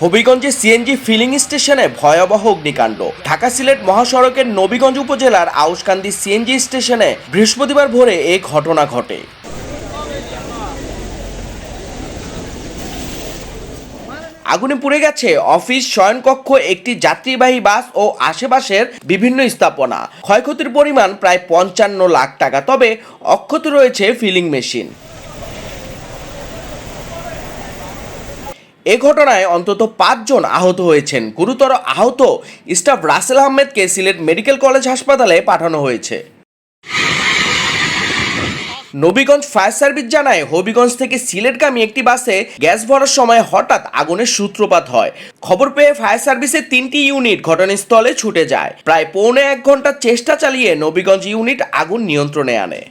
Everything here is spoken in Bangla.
হবিগঞ্জে সিএনজি ফিলিং স্টেশনে ভয়াবহ অগ্নিকাণ্ড। ঢাকা সিলেট মহাসড়কের নবীগঞ্জ উপজেলার আউশকান্দি সিএনজি স্টেশনে বৃহস্পতিবার ভোরে এই ঘটনা ঘটে। আগুনে পুড়ে গেছে অফিস, শয়নকক্ষ, একটি যাত্রীবাহী বাস ও আশেপাশের বিভিন্ন স্থাপনা। ক্ষয়ক্ষতির পরিমাণ প্রায় ৫৫ লাখ টাকা, তবে অক্ষত রয়েছে ফিলিং মেশিন। এ ঘটনায় অন্তত ৫ জন আহত হয়েছেন। গুরুতর আহত স্টাফ রাসেল আহমেদকে সিলেট মেডিকেল কলেজ হাসপাতালে পাঠানো হয়েছে। নবীগঞ্জ ফায়ার সার্ভিস জানায়, হবিগঞ্জ থেকে সিলেটগামী একটি বাসে গ্যাস ভরার সময় হঠাৎ আগুনের সূত্রপাত হয়। খবর পেয়ে ফায়ার সার্ভিসের ৩টি ইউনিট ঘটনাস্থলে ছুটে যায়। প্রায় পৌনে ১ ঘন্টা চেষ্টা চালিয়ে নবীগঞ্জ ইউনিট আগুন নিয়ন্ত্রণে আনে।